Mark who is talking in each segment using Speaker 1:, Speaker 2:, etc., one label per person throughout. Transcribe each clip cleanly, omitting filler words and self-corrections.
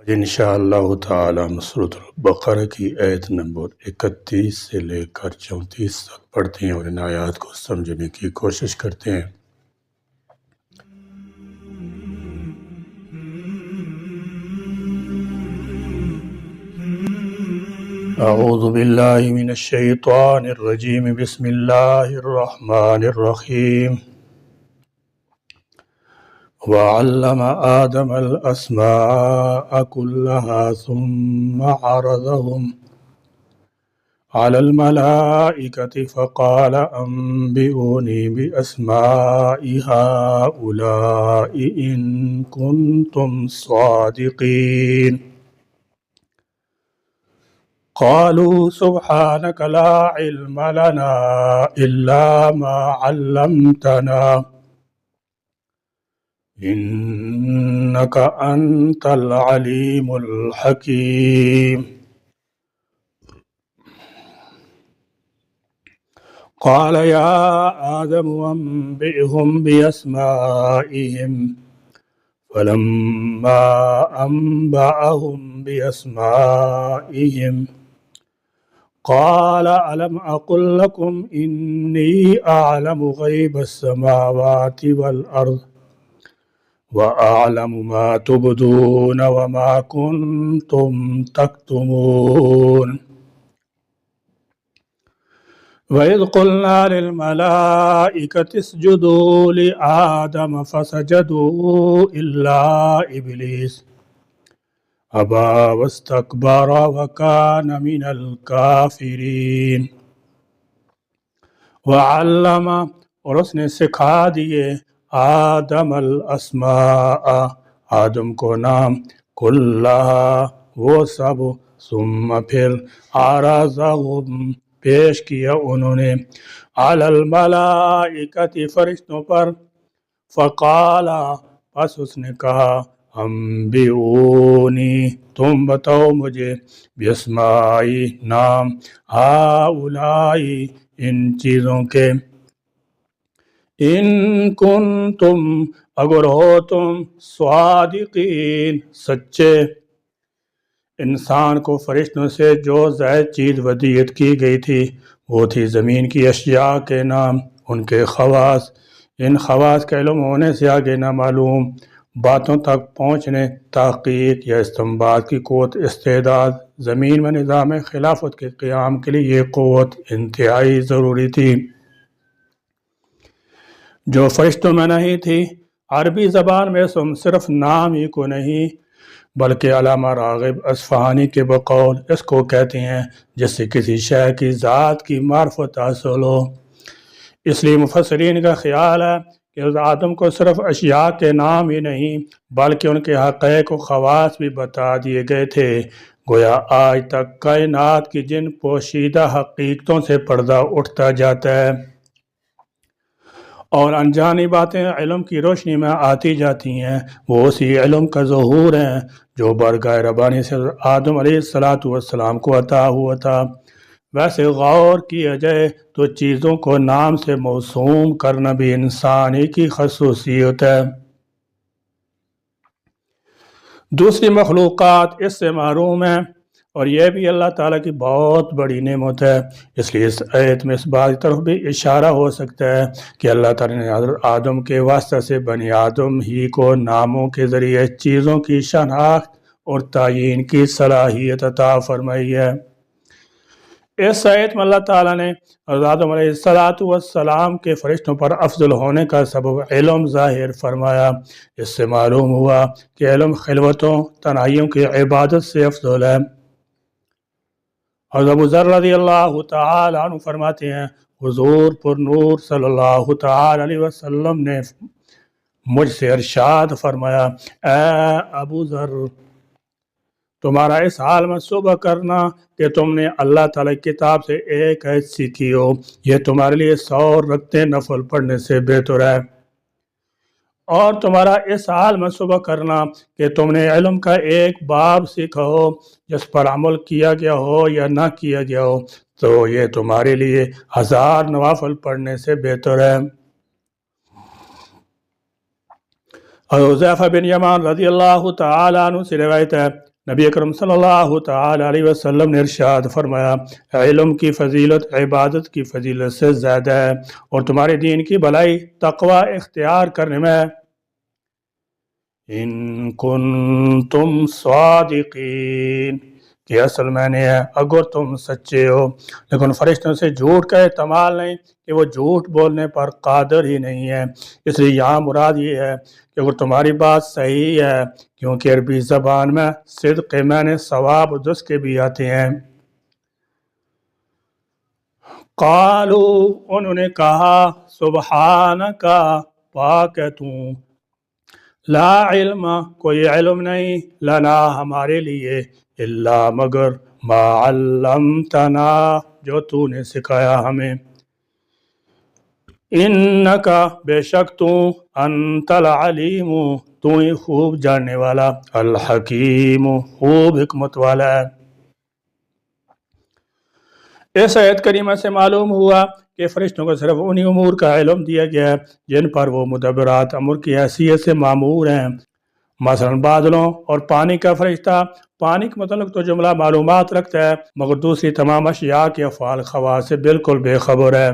Speaker 1: آج انشاءاللہ تعالی سورۃ البقرہ کی آیت نمبر 31 سے لے کر 34 تک پڑھتے ہیں اور ان آیات کو سمجھنے کی کوشش کرتے ہیں۔ اعوذ باللہ من الشیطان الرجیم، بسم اللہ الرحمن الرحیم۔ وعلم آدم الأسماء كلها ثم عرضهم على الملائكة فقال أنبئوني بأسماء هؤلاء إن كنتم صادقين قالوا سبحانك لا علم لنا إلا ما علمتنا إنك أنت العليم الحكيم قال يا آدم أنبئهم بأسمائهم فلما أنبأهم بأسمائهم قال ألم أقل لكم إني أعلم غيب السماوات والأرض وأعلم ما تبدون وما كنتم تكتمون وإذ قلنا للملائكة اسجدوا لآدم فسجدوا إلا إبليس أبى واستكبر وكان من الكافرين وعلم، اور اس نے سکھا دیے آدم الاسماء، آدم کو نام، کلہا وہ سب، ثم پھر عرضہم پیش کیا انہوں نے، علی الملائکۃ فرشتوں پر، فقال پس اس نے کہا، انبئونی تم بتاؤ مجھے، باسمائی نام، ہؤلائی ان چیزوں کے، ان کنتم اگر ہو تم، صادقین سچے۔ انسان کو فرشتوں سے جو زائد چیز ودیعت کی گئی تھی وہ تھی زمین کی اشیاء کے نام، ان کے خواص، ان خواص کا علم ہونے سے آگے نہ معلوم باتوں تک پہنچنے، تحقیق یا استنباط کی قوت، استعداد۔ زمین میں نظام خلافت کے قیام کے لیے یہ قوت انتہائی ضروری تھی جو فرشتوں میں نہیں تھی۔ عربی زبان میں صرف نام ہی کو نہیں بلکہ علامہ راغب اصفہانی کے بقول اس کو کہتے ہیں جس سے کسی شے کی ذات کی معرفت حاصل ہو۔ اس لیے مفسرین کا خیال ہے کہ اس آدم کو صرف اشیاء کے نام ہی نہیں بلکہ ان کے حقائق و خواص بھی بتا دیے گئے تھے، گویا آج تک کائنات کی جن پوشیدہ حقیقتوں سے پردہ اٹھتا جاتا ہے اور انجانی باتیں علم کی روشنی میں آتی جاتی ہیں، وہ اسی علم کا ظہور ہیں جو برگاہ ربانی سے آدم علیہ السلام کو عطا ہوا تھا۔ ویسے غور کیا جائے تو چیزوں کو نام سے موسوم کرنا بھی انسان ہی کی خصوصیت ہے، دوسری مخلوقات اس سے محروم ہیں، اور یہ بھی اللہ تعالیٰ کی بہت بڑی نعمت ہے۔ اس لیے اس آیت میں اس بات کی طرف بھی اشارہ ہو سکتا ہے کہ اللہ تعالیٰ نے حضرت آدم کے واسطہ سے بنی آدم ہی کو ناموں کے ذریعے چیزوں کی شناخت اور تعیین کی صلاحیت عطا فرمائی ہے۔ اس آیت میں اللہ تعالیٰ نے حضرت آدم علیہ السلام کے فرشتوں پر افضل ہونے کا سبب علم ظاہر فرمایا۔ اس سے معلوم ہوا کہ علم خلوتوں، تنہائیوں کی عبادت سے افضل ہے۔ حضرت ابو ذر رضی اللہ تعالی عنہ فرماتے ہیں، حضور پر نور صلی اللہ تعالی علیہ وسلم نے مجھ سے ارشاد فرمایا، اے ابو ذر، تمہارا اس حال میں صبح کرنا کہ تم نے اللہ تعالی کی کتاب سے ایک آیت سیکھی ہو، یہ تمہارے لیے 100 رکعتیں نفل پڑھنے سے بہتر ہے، اور تمہارا اس حال میں صبح کرنا کہ تم نے علم کا ایک باب سیکھا ہو جس پر عمل کیا گیا ہو یا نہ کیا گیا ہو تو یہ تمہارے لیے 1000 نوافل پڑھنے سے بہتر ہے۔ حذیفہ بن یمان رضی اللہ تعالی عنہ سے روایت ہے، نبی اکرم صلی اللہ تعالی علیہ وسلم نے ارشاد فرمایا علم کی فضیلت عبادت کی فضیلت سے زیادہ ہے اور تمہارے دین کی بھلائی تقوی اختیار کرنے میں ہے۔ ان کنتم صادقین کہ اصل معنی ہے اگر تم سچے ہو، لیکن فرشتوں سے جھوٹ کا احتمال نہیں کہ وہ جھوٹ بولنے پر قادر ہی نہیں ہے، اس لیے یہاں مراد یہ ہے کہ اگر تمہاری بات صحیح ہے، کیونکہ عربی زبان میں صدق کے معنی ثواب و دس کے بھی آتے ہیں۔ قالو انہوں نے کہا سبحانک پاک ہے تو، لا علم کوئی علم نہیں، لنا ہمارے لیے، الا مگر ما علمتنا جو تو نے سکھایا ہمیں، انکا بے شک تو، انت العلیم تو ہی خوب جاننے والا، الحکیم خوب حکمت والا ہے۔ اس آیت کریمہ سے معلوم ہوا کہ فرشتوں کو صرف انہی امور کا علم دیا گیا ہے جن پر وہ مدبرات امر کی حیثیت سے مامور ہیں، مثلا بادلوں اور پانی کا فرشتہ پانی کے متعلق تو جملہ معلومات رکھتا ہے مگر دوسری تمام اشیاء کے افعال خواص سے بالکل بے خبر ہے۔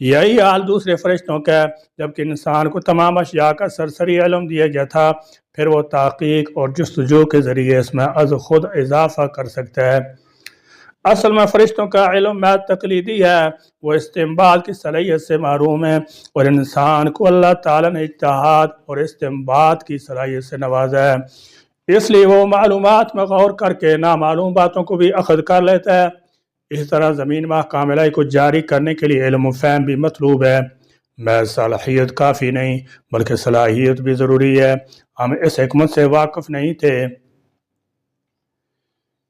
Speaker 1: یہی حال دوسرے فرشتوں کا ہے، جبکہ انسان کو تمام اشیاء کا سرسری علم دیا گیا تھا، پھر وہ تحقیق اور جستجو کے ذریعے اس میں از خود اضافہ کر سکتا ہے۔ اصل میں فرشتوں کا علم محض تقلیدی ہے، وہ استنباط کی صلاحیت سے محروم ہے، اور انسان کو اللہ تعالیٰ نے اجتہاد اور استنباط کی صلاحیت سے نوازا ہے، اس لیے وہ معلومات میں غور کر کے نامعلوم باتوں کو بھی اخذ کر لیتا ہے۔ اس طرح زمین میں احکام الہی کو جاری کرنے کے لیے علم و فہم بھی مطلوب ہے، محض صلاحیت کافی نہیں بلکہ صلاحیت بھی ضروری ہے۔ ہم اس حکمت سے واقف نہیں تھے۔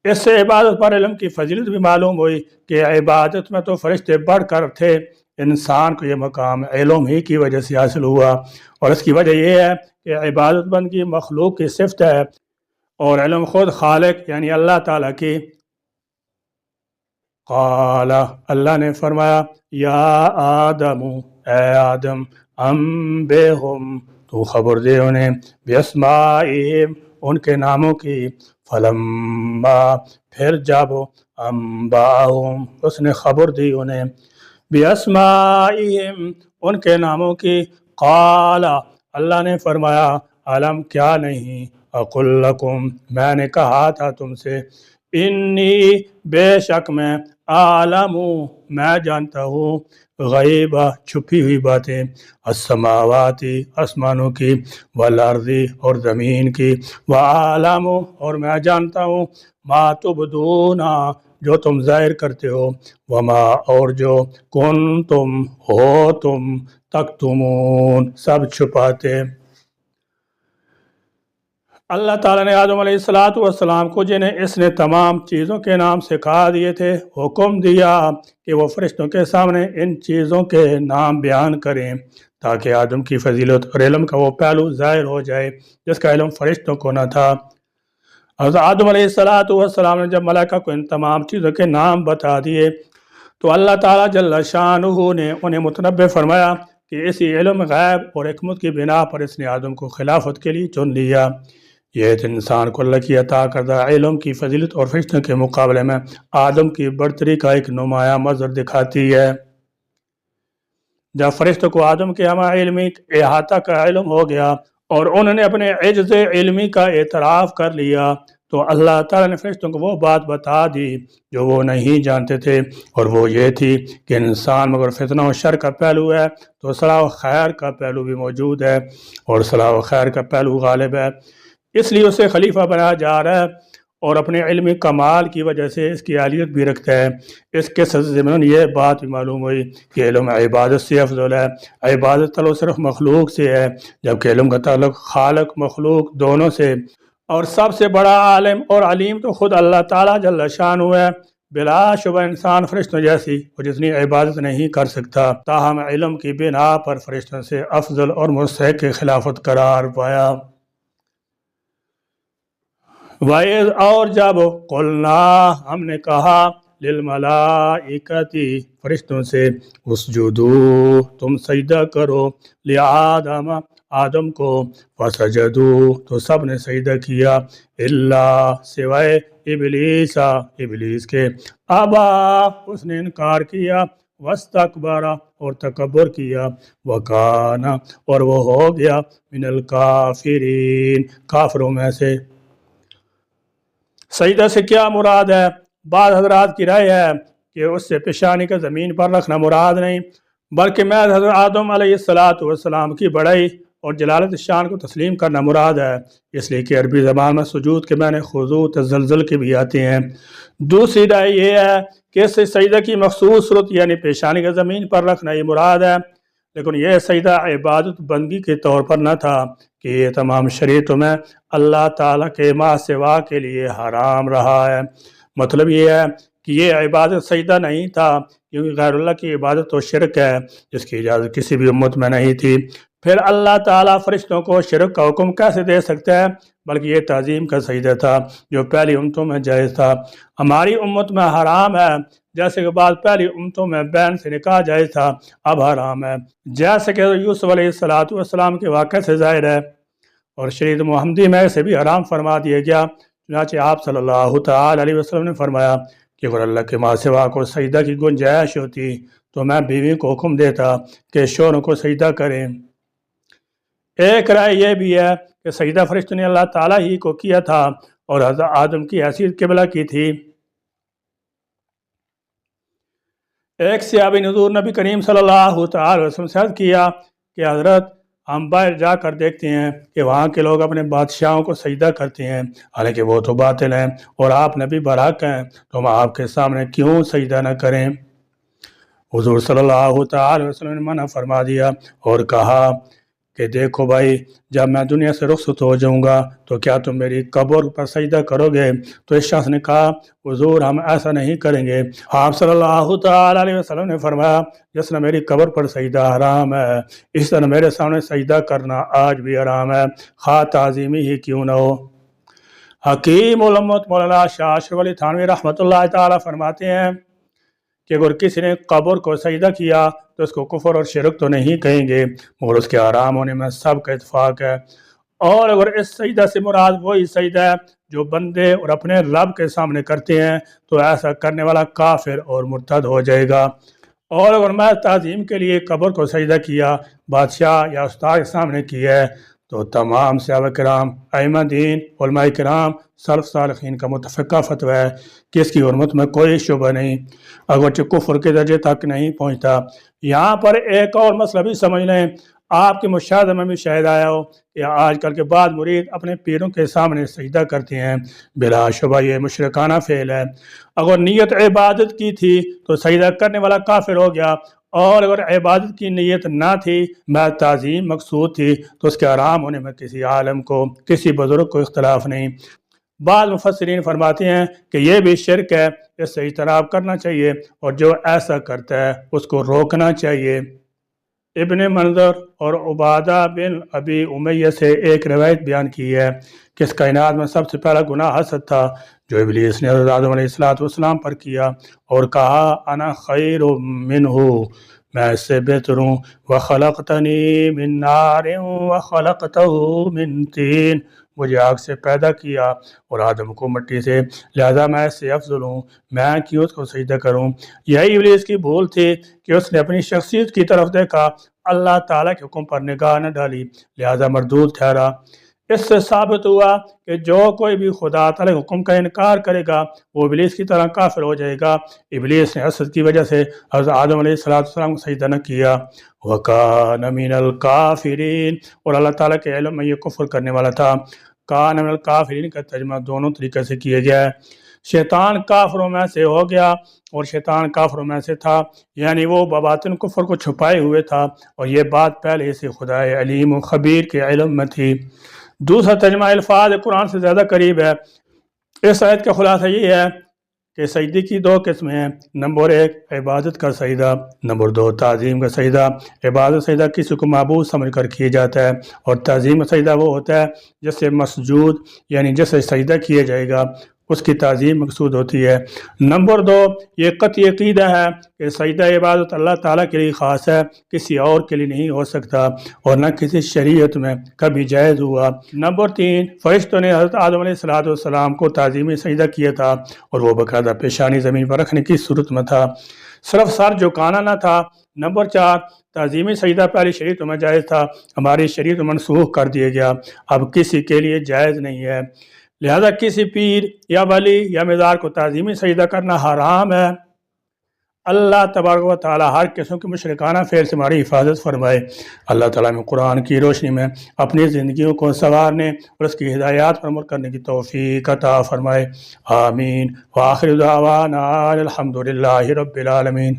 Speaker 1: اس سے عبادت پر علم کی فضیلت بھی معلوم ہوئی کہ عبادت میں تو فرشتے بڑھ کر تھے، انسان کو یہ مقام علم ہی کی وجہ سے حاصل ہوا، اور اس کی وجہ یہ ہے کہ عبادت بندگی مخلوق کی صفت ہے اور علم خود خالق یعنی اللہ تعالیٰ کی۔ قال اللہ نے فرمایا یا آدم اے آدم انبئہم تو خبر دے انہیں باسمائہم ان کے ناموں کی، فلما پھر جب انباہم اس نے خبر دی انہیں باسمائہم ان کے ناموں کی، قال اللہ نے فرمایا علم کیا نہیں، اقل لکم میں نے کہا تھا تم سے، انی بے شک میں عالم میں جانتا ہوں، غیبہ چھپی ہوئی باتیں، السماواتی آسمانوں کی، والارضی اور زمین کی، وعالم اور میں جانتا ہوں، ما تبدون جو تم ظاہر کرتے ہو، وما اور جو کنتم ہو تم تکتمون سب چھپاتے۔ اللہ تعالیٰ نے آدم علیہ السلام کو جنہیں اس نے تمام چیزوں کے نام سکھا دیے تھے حکم دیا کہ وہ فرشتوں کے سامنے ان چیزوں کے نام بیان کریں تاکہ آدم کی فضیلت اور علم کا وہ پہلو ظاہر ہو جائے جس کا علم فرشتوں کو نہ تھا۔ حضرت آدم علیہ السلام نے جب ملائکہ کو ان تمام چیزوں کے نام بتا دیے تو اللہ تعالیٰ جل شانہ نے انہیں متنبہ فرمایا کہ اسی علم غیب اور حکمت کی بنا پر اس نے آدم کو خلافت کے لیے چن لیا۔ یہ انسان کو اللہ کی عطا کردہ علم کی فضیلت اور فرشتوں کے مقابلے میں آدم کی برتری کا ایک نمایاں مظہر دکھاتی ہے۔ جب فرشتوں کو آدم کے ہمہ علمی احاطہ کا علم ہو گیا اور انہوں نے اپنے عجز علمی کا اعتراف کر لیا تو اللہ تعالیٰ نے فرشتوں کو وہ بات بتا دی جو وہ نہیں جانتے تھے، اور وہ یہ تھی کہ انسان مگر فتنہ و شر کا پہلو ہے تو صلاح و خیر کا پہلو بھی موجود ہے، اور صلاح و خیر کا پہلو غالب ہے، اس لیے اسے خلیفہ بنایا جا رہا ہے، اور اپنے علمی کمال کی وجہ سے اس کی اہلیت بھی رکھتا ہے۔ اس کے ضمن یہ بات بھی معلوم ہوئی کہ علم عبادت سے افضل ہے، عبادت تعلق صرف مخلوق سے ہے جبکہ علم کا تعلق خالق مخلوق دونوں سے، اور سب سے بڑا عالم اور علیم تو خود اللہ تعالیٰ جل شانہ ہے۔ بلا شبہ انسان فرشتوں جیسی اور جتنی عبادت نہیں کر سکتا، تاہم علم کی بنا پر فرشتوں سے افضل اور مستحق خلافت قرار پایا۔ وَإِذْ اور جب قُلْنَا ہم نے کہا لِلْمَلَائِكَةِ فرشتوں سے اسجدوا تم سجدہ کرو لِآدَمَ آدم کو، فسجدو تو سب نے سجدہ کیا، الا سوائے ابلیس کے، ابا اس نے انکار کیا، واستکبر اور تکبر کیا، وکانا اور وہ ہو گیا من الکافرین کافروں میں سے۔ سجدہ سے کیا مراد ہے؟ بعض حضرات کی رائے ہے کہ اس سے پیشانی کا زمین پر رکھنا مراد نہیں، بلکہ میں حضرت آدم علیہ السلام کی بڑائی اور جلالت شان کو تسلیم کرنا مراد ہے، اس لیے کہ عربی زبان میں سجود کے معنی خضوع تزلزل کے بھی آتے ہیں۔ دوسری رائے یہ ہے کہ اس سے سجدہ کی مخصوص صورت یعنی پیشانی کا زمین پر رکھنا ہی مراد ہے، لیکن یہ سجدہ عبادت بندگی کے طور پر نہ تھا کہ یہ تمام شریعتوں میں اللہ تعالیٰ کے ما سوا کے لیے حرام رہا ہے۔ مطلب یہ ہے کہ یہ عبادت سجدہ نہیں تھا، کیونکہ غیر اللہ کی عبادت تو شرک ہے جس کی اجازت کسی بھی امت میں نہیں تھی۔ پھر اللہ تعالیٰ فرشتوں کو شرک کا حکم کیسے دے سکتا ہے؟ بلکہ یہ تعظیم کا سجدہ تھا جو پہلی امتوں میں جائز تھا، ہماری امت میں حرام ہے، جیسے کہ بعد پہلی امتوں میں بین سے نکاح جائز تھا، اب حرام ہے، جیسے کہ یوسف علیہ السلام کے واقعے سے ظاہر ہے، اور شریعت محمدی میں اسے بھی حرام فرما دیا گیا۔ چنانچہ آپ صلی اللہ تعالی علیہ وسلم نے فرمایا کہ اگر اللہ کے ما سوا کو سجدہ کی گنجائش ہوتی تو میں بیوی کو حکم دیتا کہ شوہروں کو سجدہ کریں۔ ایک رائے یہ بھی ہے کہ سجدہ فرشتوں نے اللہ تعالیٰ ہی کو کیا تھا اور حضرت آدم کی حیثیت قبلہ کی تھی۔ ایک صحابی نے حضور نبی کریم صلی اللہ تعالی وسلم سے عرض کیا کہ حضرت ہم باہر جا کر دیکھتے ہیں کہ وہاں کے لوگ اپنے بادشاہوں کو سجدہ کرتے ہیں، حالانکہ وہ تو باطل ہیں اور آپ نبی برحق ہیں، تو ہم آپ کے سامنے کیوں سجدہ نہ کریں؟ حضور صلی اللہ تعالی وسلم نے منع فرما دیا اور کہا کہ دیکھو بھائی، جب میں دنیا سے رخصت ہو جاؤں گا تو کیا تم میری قبر پر سجدہ کرو گے؟ تو اس شخص نے کہا حضور ہم ایسا نہیں کریں گے۔ آپ صلی اللہ تعالی علیہ وسلم نے فرمایا جس نے میری قبر پر سجدہ حرام ہے، اس طرح میرے سامنے سجدہ کرنا آج بھی حرام ہے، خواہ تعظیمی ہی کیوں نہ ہو۔ حکیم الامت مولانا شاہ اشرف علی تھانوی رحمۃ اللہ تعالی فرماتے ہیں کہ اگر کسی نے قبر کو سجدہ کیا تو اس کو کفر اور شرک تو نہیں کہیں گے، مگر اس کے حرام ہونے میں سب کا اتفاق ہے۔ اور اگر اس سجدہ سے مراد وہی سجدہ ہے جو بندے اور اپنے رب کے سامنے کرتے ہیں تو ایسا کرنے والا کافر اور مرتد ہو جائے گا۔ اور اگر میں تعظیم کے لیے قبر کو سجدہ کیا، بادشاہ یا استاد کے سامنے کیا ہے، تو تمام صحابہ کرام، ائمہ دین، علماء کرام، سلف صالحین کا متفقہ فتویٰ ہے کہ اس کی حرمت میں کوئی شبہ نہیں، اگرچہ کفر کے درجے تک نہیں پہنچتا۔ یہاں پر ایک اور مسئلہ بھی سمجھ لیں، آپ کے مشاہدے میں بھی شاید آیا ہو کہ آج کل کے بعض مرید اپنے پیروں کے سامنے سجدہ کرتے ہیں، بلا شبہ یہ مشرکانہ فعل ہے۔ اگر نیت عبادت کی تھی تو سجدہ کرنے والا کافر ہو گیا، اور اگر عبادت کی نیت نہ تھی، میں تعظیم مقصود تھی، تو اس کے حرام ہونے میں کسی عالم کو، کسی بزرگ کو اختلاف نہیں۔ بعض مفسرین فرماتے ہیں کہ یہ بھی شرک ہے، اس سے اجتناب کرنا چاہیے اور جو ایسا کرتا ہے اس کو روکنا چاہیے۔ ابن منظر اور عبادہ بن ابی امیہ سے ایک روایت بیان کی ہے کہ اس کائنات میں سب سے پہلا گناہ حسد تھا جو ابلیس نے حضرت آدم علیہ السلام پر کیا اور کہا انا خیر منہ، میں اس سے بہتر ہوں، وخلقتنی من نار وخلقتہ من طین، مجھے آگ سے پیدا کیا اور آدم کو مٹی سے، لہذا میں اس سے افضل ہوں، میں کیوں اس کو سجدہ کروں؟ یہی ابلیس کی بھول تھی کہ اس نے اپنی شخصیت کی طرف دیکھا، اللہ تعالیٰ کے حکم پر نگاہ نہ ڈالی، لہذا مردود ٹھہرا۔ اس سے ثابت ہوا کہ جو کوئی بھی خدا تعالیٰ کے حکم کا انکار کرے گا وہ ابلیس کی طرح کافر ہو جائے گا۔ ابلیس نے حسد کی وجہ سے حضرت آدم علیہ السلام کو سجدہ نہ کیا، وَكَانَ مِنَ الْكَافِرِينَ، اور اللہ تعالیٰ کے علم میں یہ کفر کرنے والا تھا۔ کان من الکافرین کا ترجمہ دونوں طریقے سے کیا گیا ہے۔ شیطان کافروں میں سے ہو گیا اور شیطان کافروں میں سے تھا، یعنی وہ بباطن کفر کو چھپائے ہوئے تھا اور یہ بات پہلے سے خدائے علیم و خبیر کے علم میں تھی۔ دوسرا ترجمہ الفاظ قرآن سے زیادہ قریب ہے۔ اس آیت کا خلاصہ یہ ہے کہ سجدے کی دو قسمیں ہیں، نمبر ایک عبادت کا سجدہ، نمبر دو تعظیم کا سجدہ۔ عبادت سجدہ کسی کو معبود سمجھ کر کیا جاتا ہے اور تعظیم کا سجدہ وہ ہوتا ہے جس سے مسجود یعنی جس سے سجدہ کیا جائے گا اس کی تعظیم مقصود ہوتی ہے۔ نمبر 2، یہ قطعی عقیدہ ہے کہ سجدہ عبادت اللہ تعالیٰ کے لیے خاص ہے، کسی اور کے لیے نہیں ہو سکتا اور نہ کسی شریعت میں کبھی جائز ہوا۔ نمبر 3، فرشتوں نے حضرت آدم علیہ السلام کو تعظیمی سجدہ کیا تھا اور وہ باقاعدہ پیشانی زمین پر رکھنے کی صورت میں تھا، صرف سر جھکانا نہ تھا۔ نمبر 4، تعظیمی سجدہ پہلی شریعت میں جائز تھا، ہماری شریعت منسوخ کر دیا گیا، اب کسی کے لیے جائز نہیں ہے، لہذا کسی پیر یا ولی یا مزار کو تعظیمی سجدہ کرنا حرام ہے۔ اللہ تبارک و تعالی ہر قسم کے مشرکانہ فعل سے ہماری حفاظت فرمائے۔ اللہ تعالیٰ میں قرآن کی روشنی میں اپنی زندگیوں کو سنوارنے اور اس کی ہدایات پر عمل کرنے کی توفیق عطا فرمائے، آمین۔ وآخر دعوانا الحمد للہ رب العالمین۔